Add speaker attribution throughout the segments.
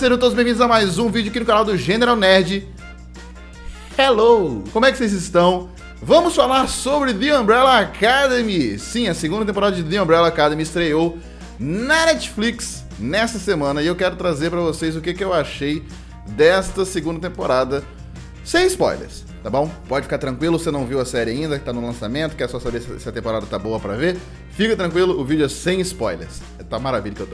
Speaker 1: sejam todos bem-vindos a mais um vídeo aqui no canal do General Nerd. Hello! Como é que vocês estão? Vamos falar sobre The Umbrella Academy. Sim, a segunda temporada de The Umbrella Academy estreou na Netflix nessa semana e eu quero trazer pra vocês o que eu achei desta segunda temporada, sem spoilers, tá bom? Pode ficar tranquilo, você não viu a série ainda, que tá no lançamento, quer só saber se a temporada tá boa pra ver, fica tranquilo, o vídeo é sem spoilers. Tá maravilha que eu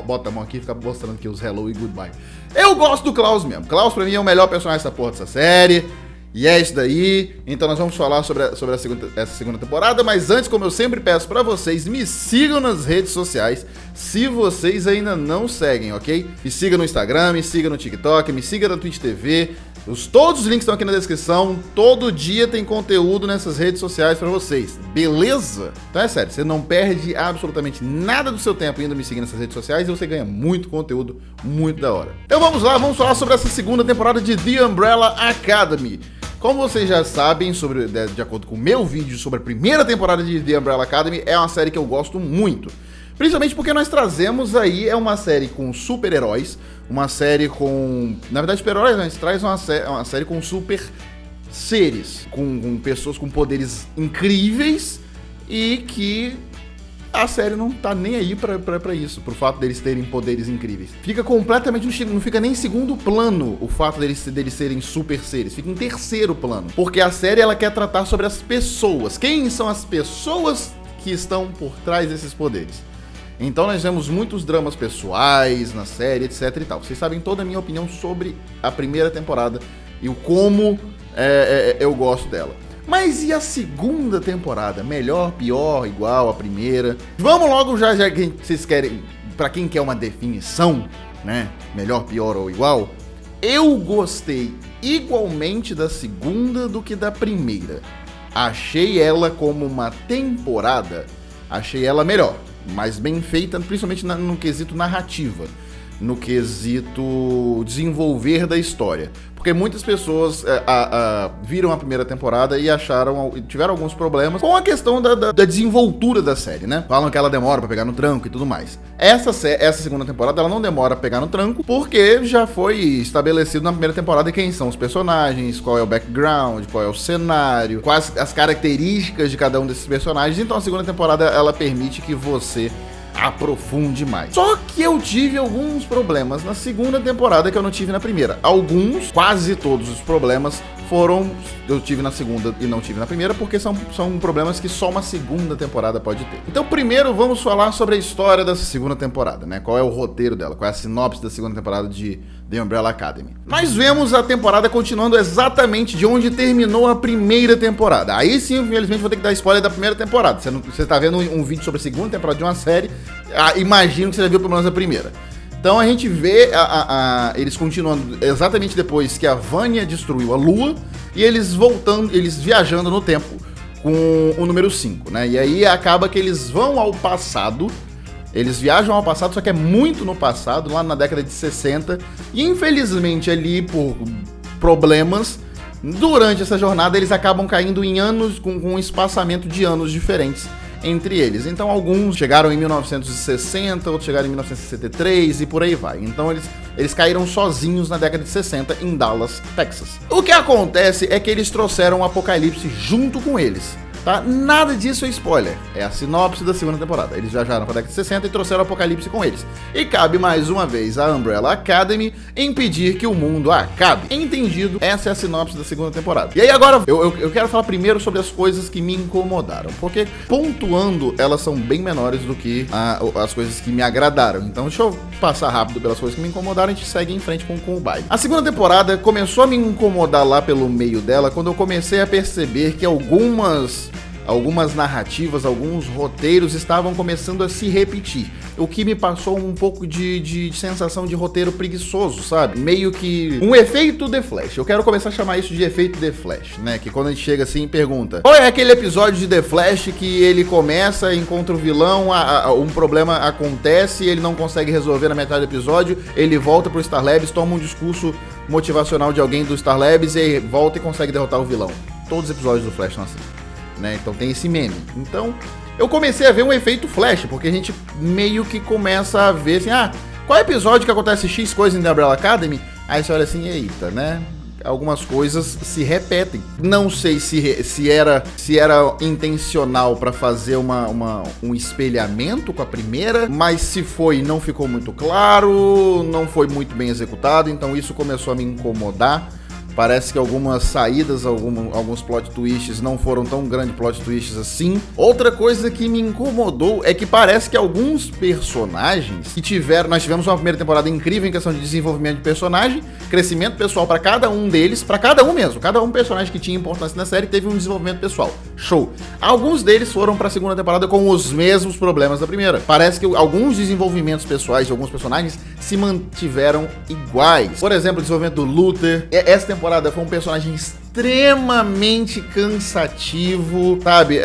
Speaker 1: boto a mão aqui e fica mostrando aqui os hello e goodbye. Eu gosto do Klaus mesmo. Klaus pra mim é o melhor personagem dessa porra dessa série. E é isso daí. Então nós vamos falar sobre essa segunda temporada. Mas antes, como eu sempre peço pra vocês, me sigam nas redes sociais se vocês ainda não seguem, ok? Me siga no Instagram, me siga no TikTok, me siga na Twitch TV. Todos os links estão aqui na descrição. Todo dia tem conteúdo nessas redes sociais pra vocês, beleza? Então é sério, você não perde absolutamente nada do seu tempo indo me seguir nessas redes sociais e você ganha muito conteúdo, muito da hora. Então vamos lá, vamos falar sobre essa segunda temporada de The Umbrella Academy. Como vocês já sabem, de acordo com o meu vídeo sobre a primeira temporada de The Umbrella Academy, é uma série que eu gosto muito. Principalmente porque nós trazemos aí, é uma série com super-heróis, uma série com... Na verdade, super-heróis, a gente traz uma série com super seres, com pessoas com poderes incríveis e que a série não tá nem aí pra isso, pro fato deles terem poderes incríveis. Fica completamente, não fica nem em segundo plano o fato deles serem super seres, fica em terceiro plano. Porque a série, ela quer tratar sobre as pessoas. Quem são as pessoas que estão por trás desses poderes? Então nós vemos muitos dramas pessoais na série, etc e tal. Vocês sabem toda a minha opinião sobre a primeira temporada e o como eu gosto dela. Mas e a segunda temporada? Melhor, pior, igual a primeira? Vamos logo já que vocês querem, pra quem quer uma definição, né? Melhor, pior ou igual? Eu gostei igualmente da segunda do que da primeira. Achei ela como uma temporada, achei ela melhor, mais bem feita, principalmente no quesito narrativa, no quesito desenvolver da história. Porque muitas pessoas viram a primeira temporada e tiveram alguns problemas com a questão da desenvoltura da série, né? Falam que ela demora pra pegar no tranco e tudo mais. Essa segunda temporada, ela não demora pra pegar no tranco, porque já foi estabelecido na primeira temporada quem são os personagens, qual é o background, qual é o cenário, quais as características de cada um desses personagens. Então a segunda temporada, ela permite que você aprofunde mais. Só que eu tive alguns problemas na segunda temporada que eu não tive na primeira. Quase todos os problemas eu tive na segunda e não tive na primeira, porque são problemas que só uma segunda temporada pode ter. Então primeiro vamos falar sobre a história dessa segunda temporada, né? Qual é o roteiro dela, qual é a sinopse da segunda temporada de The Umbrella Academy. Nós vemos a temporada continuando exatamente de onde terminou a primeira temporada. Aí sim, infelizmente, vou ter que dar spoiler da primeira temporada. Você tá vendo um vídeo sobre a segunda temporada de uma série, imagino que você já viu pelo menos a primeira. Então a gente vê eles continuando exatamente depois que a Vanya destruiu a Lua e eles viajando no tempo com o número 5, né? E aí acaba que eles vão ao passado, eles viajam ao passado, só que é muito no passado, lá na década de 60, e infelizmente ali por problemas, durante essa jornada eles acabam caindo em anos, com um espaçamento de anos diferentes entre eles. Então alguns chegaram em 1960, outros chegaram em 1963 e por aí vai. Então eles caíram sozinhos na década de 60 em Dallas, Texas. O que acontece é que eles trouxeram o Apocalipse junto com eles, tá? Nada disso é spoiler, é a sinopse da segunda temporada. Eles viajaram para a década de 60 e trouxeram o Apocalipse com eles. E cabe mais uma vez a Umbrella Academy impedir que o mundo acabe. Entendido? Essa é a sinopse da segunda temporada. E aí agora eu quero falar primeiro sobre as coisas que me incomodaram, porque pontuando elas são bem menores do que as coisas que me agradaram. Então deixa eu passar rápido pelas coisas que me incomodaram e a gente segue em frente com o baile. A segunda temporada começou a me incomodar lá pelo meio dela, quando eu comecei a perceber que algumas narrativas, alguns roteiros estavam começando a se repetir, o que me passou um pouco de sensação de roteiro preguiçoso, sabe? Meio que um efeito The Flash. Eu quero começar a chamar isso de efeito The Flash, né? Que quando a gente chega assim e pergunta: qual é aquele episódio de The Flash que ele começa, encontra o vilão, um problema acontece, ele não consegue resolver na metade do episódio, ele volta pro Star Labs, toma um discurso motivacional de alguém do Star Labs e volta e consegue derrotar o vilão. Todos os episódios do Flash são assim, né? Então tem esse meme. Então eu comecei a ver um efeito Flash, porque a gente meio que começa a ver assim, Qual episódio que acontece X coisa em The Umbrella Academy? Aí você olha assim, eita, né? Algumas coisas se repetem. Não sei se era intencional para fazer um espelhamento com a primeira, mas se foi, não ficou muito claro, não foi muito bem executado, então isso começou a me incomodar. Parece que algumas saídas, alguns plot twists não foram tão grandes plot twists assim. Outra coisa que me incomodou é que parece que alguns personagens que tiveram... Nós tivemos uma primeira temporada incrível em questão de desenvolvimento de personagem, crescimento pessoal para cada um deles, para cada um mesmo. Cada um personagem que tinha importância na série teve um desenvolvimento pessoal. Show. Alguns deles foram para a segunda temporada com os mesmos problemas da primeira. Parece que alguns desenvolvimentos pessoais de alguns personagens se mantiveram iguais. Por exemplo, o desenvolvimento do Luther. Essa temporada foi um personagem extremamente cansativo, sabe?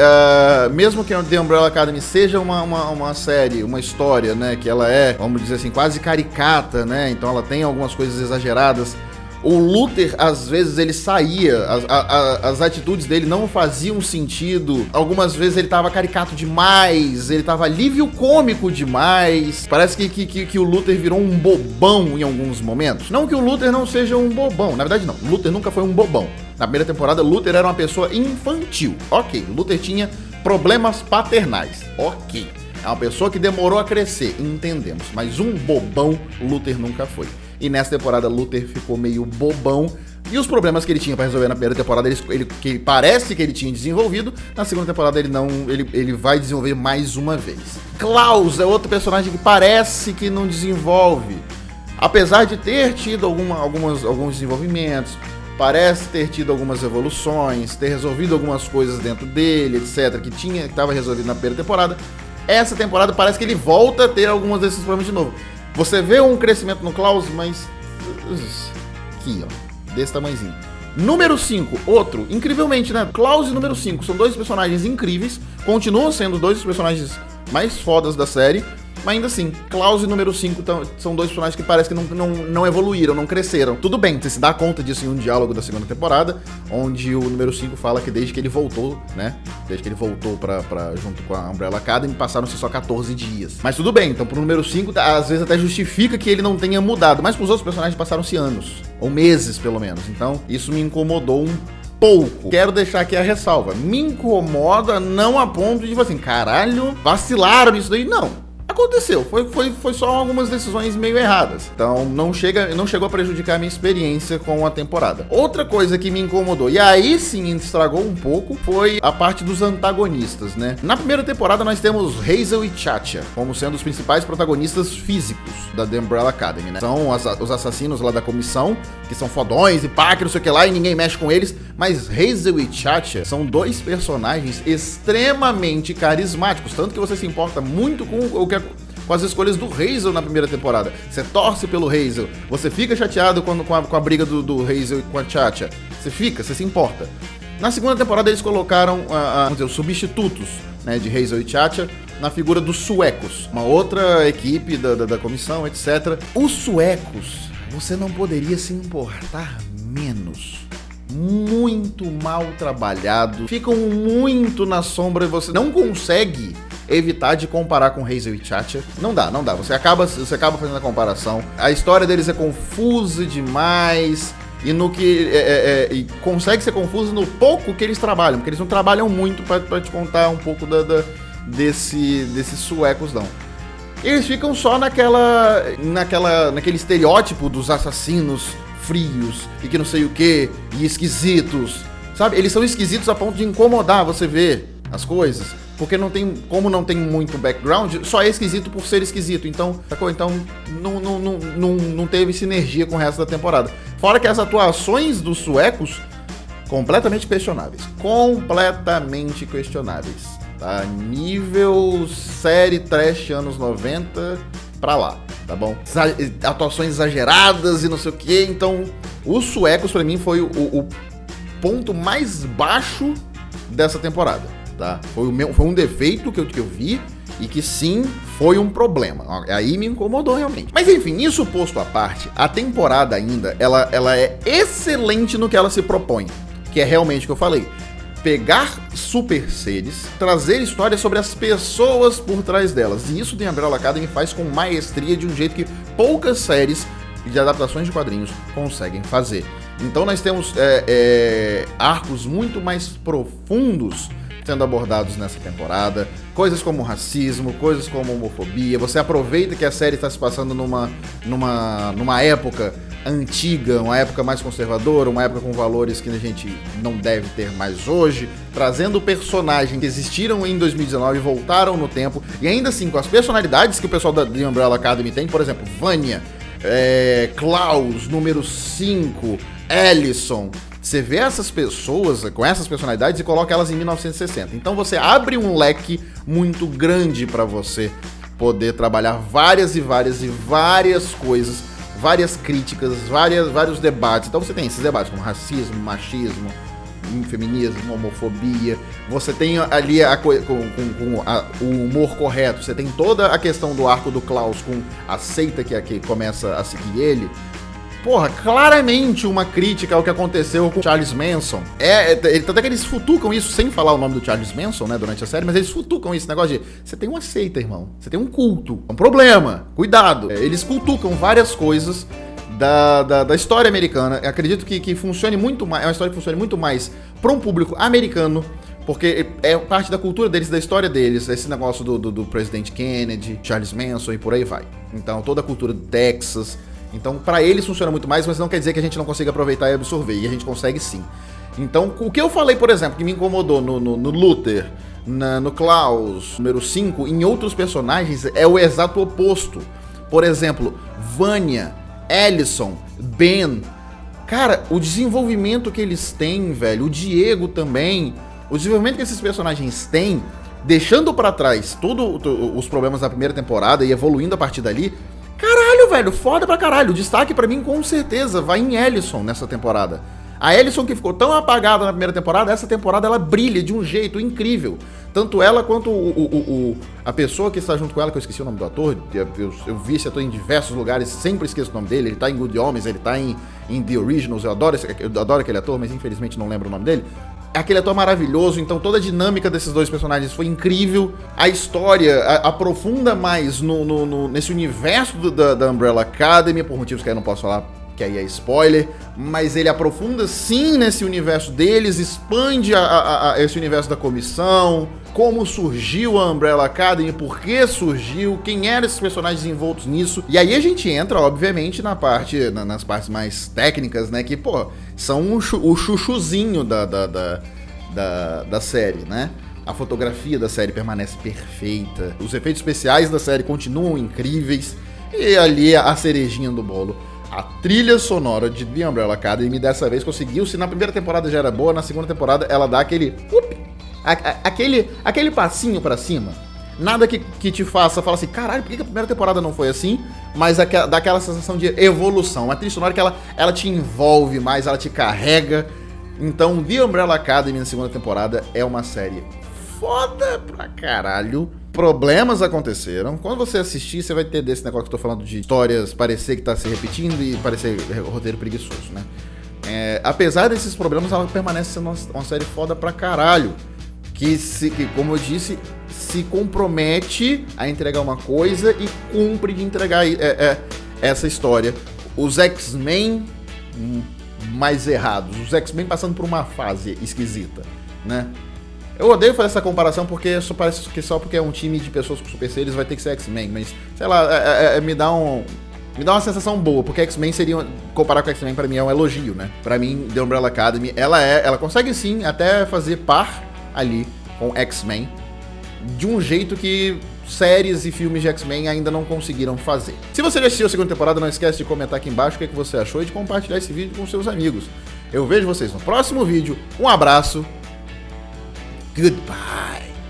Speaker 1: Mesmo que The Umbrella Academy seja uma série, uma história, né? Que ela é, vamos dizer assim, quase caricata, né? Então ela tem algumas coisas exageradas. O Luther, às vezes, ele saía, as atitudes dele não faziam sentido. Algumas vezes ele tava caricato demais, ele tava alívio cômico demais. Parece que o Luther virou um bobão em alguns momentos. Não que o Luther não seja um bobão, na verdade não. O Luther nunca foi um bobão. Na primeira temporada, Luther era uma pessoa infantil. Ok, o Luther tinha problemas paternais. Ok. É uma pessoa que demorou a crescer, entendemos. Mas um bobão, Luther nunca foi. E nessa temporada, Luther ficou meio bobão. E os problemas que ele tinha pra resolver na primeira temporada, que parece que ele tinha desenvolvido. Na segunda temporada, ele vai desenvolver mais uma vez. Klaus é outro personagem que parece que não desenvolve. Apesar de ter tido alguns desenvolvimentos, parece ter tido algumas evoluções, ter resolvido algumas coisas dentro dele, etc. Que estava resolvido na primeira temporada. Essa temporada parece que ele volta a ter alguns desses problemas de novo. Você vê um crescimento no Klaus, mas... aqui, ó. Desse tamanhozinho. Número 5, outro. Incrivelmente, né? Klaus e número 5 são dois personagens incríveis. Continuam sendo dois dos personagens mais fodas da série. Mas ainda assim, Klaus e número 5 são dois personagens que parece que não evoluíram, não cresceram. Tudo bem, você se dá conta disso em um diálogo da segunda temporada, onde o número 5 fala que desde que ele voltou, né? Desde que ele voltou junto com a Umbrella Academy, passaram-se só 14 dias. Mas tudo bem, então pro número 5, às vezes até justifica que ele não tenha mudado. Mas pros outros personagens passaram-se anos, ou meses pelo menos. Então, isso me incomodou um pouco. Quero deixar aqui a ressalva. Me incomoda não a ponto de, assim, caralho, vacilaram nisso daí. Não. Aconteceu, foi só algumas decisões meio erradas. Então não chegou a prejudicar a minha experiência com a temporada. Outra coisa que me incomodou, e aí sim estragou um pouco, foi a parte dos antagonistas, né? Na primeira temporada nós temos Hazel e Chacha como sendo os principais protagonistas físicos da The Umbrella Academy, né? São os assassinos lá da comissão, que são fodões e pá, que não sei o que lá, e ninguém mexe com eles. Mas Hazel e Chacha são dois personagens extremamente carismáticos, tanto que você se importa muito com as escolhas do Hazel na primeira temporada. Você torce pelo Hazel, você fica chateado com a briga do Hazel com a Chacha. Você se importa. Na segunda temporada eles colocaram vamos dizer, os substitutos, né, de Hazel e Chacha na figura dos suecos, uma outra equipe da comissão, etc. Os suecos, você não poderia se importar menos. Muito mal trabalhado, ficam muito na sombra e você não consegue evitar de comparar com Hazel e Chacha. Não dá. Você acaba fazendo a comparação. A história deles é confusa demais e e consegue ser confusa no pouco que eles trabalham, porque eles não trabalham muito pra te contar um pouco desses suecos, não. Eles ficam só naquele estereótipo dos assassinos frios e que não sei o que, e esquisitos, sabe? Eles são esquisitos a ponto de incomodar você ver as coisas, porque como não tem muito background, só é esquisito por ser esquisito, então, sacou? Então não teve sinergia com o resto da temporada. Fora que as atuações dos suecos, completamente questionáveis, tá? Nível série trash anos 90 pra lá, tá bom? Atuações exageradas e não sei o que. Então, os suecos pra mim foi o ponto mais baixo dessa temporada, tá? Foi um defeito que eu vi e que sim, foi um problema. Aí me incomodou realmente. Mas enfim, isso posto à parte, a temporada ainda, ela é excelente no que ela se propõe, que é realmente o que eu falei. Pegar super seres, trazer histórias sobre as pessoas por trás delas. E isso The Umbrella Academy faz com maestria, de um jeito que poucas séries de adaptações de quadrinhos conseguem fazer. Então nós temos arcos muito mais profundos sendo abordados nessa temporada, coisas como racismo, coisas como homofobia. Você aproveita que a série está se passando numa época antiga, uma época mais conservadora, uma época com valores que a gente não deve ter mais hoje, trazendo personagens que existiram em 2019, voltaram no tempo, e ainda assim com as personalidades que o pessoal da The Umbrella Academy tem, por exemplo, Vanya, Klaus, número 5, Allison. Você vê essas pessoas com essas personalidades e coloca elas em 1960. Então você abre um leque muito grande para você poder trabalhar várias coisas, várias críticas, vários debates. Então você tem esses debates como racismo, machismo, feminismo, homofobia. Você tem ali o humor correto. Você tem toda a questão do arco do Klaus com a seita que começa a seguir ele. Porra, claramente uma crítica ao que aconteceu com o Charles Manson. Até que eles futucam isso sem falar o nome do Charles Manson, né, durante a série, mas eles futucam esse negócio de, você tem uma seita, irmão, você tem um culto, é um problema, cuidado. Eles cutucam várias coisas da história americana. Eu acredito que funcione muito mais, é uma história que funcione muito mais para um público americano, porque é parte da cultura deles, da história deles, esse negócio do presidente Kennedy, Charles Manson e por aí vai. Então, toda a cultura do Texas. Então, pra eles funciona muito mais, mas não quer dizer que a gente não consiga aproveitar e absorver, e a gente consegue sim. Então, o que eu falei, por exemplo, que me incomodou no Luther, no Klaus, número 5, em outros personagens, é o exato oposto. Por exemplo, Vanya, Allison, Ben. Cara, o desenvolvimento que eles têm, velho, o Diego também, o desenvolvimento que esses personagens têm, deixando pra trás todos os problemas da primeira temporada e evoluindo a partir dali. Caralho, velho, foda pra caralho. O destaque pra mim, com certeza, vai em Allison nessa temporada. A Allison, que ficou tão apagada na primeira temporada, essa temporada ela brilha de um jeito incrível. Tanto ela quanto a pessoa que está junto com ela, que eu esqueci o nome do ator. Eu vi esse ator em diversos lugares, sempre esqueço o nome dele. Ele tá em Good Homens, ele tá em The Originals. Eu adoro aquele ator, mas infelizmente não lembro o nome dele. Aquele ator maravilhoso, então toda a dinâmica desses dois personagens foi incrível. A história aprofunda mais nesse universo da Umbrella Academy, por motivos que eu não posso falar, que aí é spoiler, mas ele aprofunda sim nesse universo deles, expande esse universo da comissão, como surgiu a Umbrella Academy, por que surgiu, quem eram esses personagens envoltos nisso. E aí a gente entra, obviamente, nas partes mais técnicas, né, que, pô, são o chuchuzinho da série, né? A fotografia da série permanece perfeita, os efeitos especiais da série continuam incríveis, e ali a cerejinha do bolo. A trilha sonora de The Umbrella Academy dessa vez conseguiu, se na primeira temporada já era boa, na segunda temporada ela dá aquele passinho pra cima. Nada que te faça falar assim, caralho, por que a primeira temporada não foi assim? Mas dá aquela sensação de evolução. Uma trilha sonora que ela te envolve mais, ela te carrega. Então, The Umbrella Academy na segunda temporada é uma série foda pra caralho. Problemas aconteceram. Quando você assistir, você vai ter desse negócio que eu tô falando de histórias parecer que tá se repetindo e parecer roteiro preguiçoso, né? Apesar desses problemas, ela permanece sendo uma série foda pra caralho. Que, como eu disse, se compromete a entregar uma coisa e cumpre de entregar essa história. Os X-Men mais errados. Os X-Men passando por uma fase esquisita, né? Eu odeio fazer essa comparação porque parece que só porque é um time de pessoas com super seres vai ter que ser X-Men, mas, sei lá, me dá uma sensação boa, porque X-Men seria, comparar com X-Men pra mim é um elogio, né? Pra mim, The Umbrella Academy, ela consegue sim até fazer par ali com X-Men, de um jeito que séries e filmes de X-Men ainda não conseguiram fazer. Se você já assistiu a segunda temporada, não esquece de comentar aqui embaixo o que você achou e de compartilhar esse vídeo com seus amigos. Eu vejo vocês no próximo vídeo, um abraço, goodbye!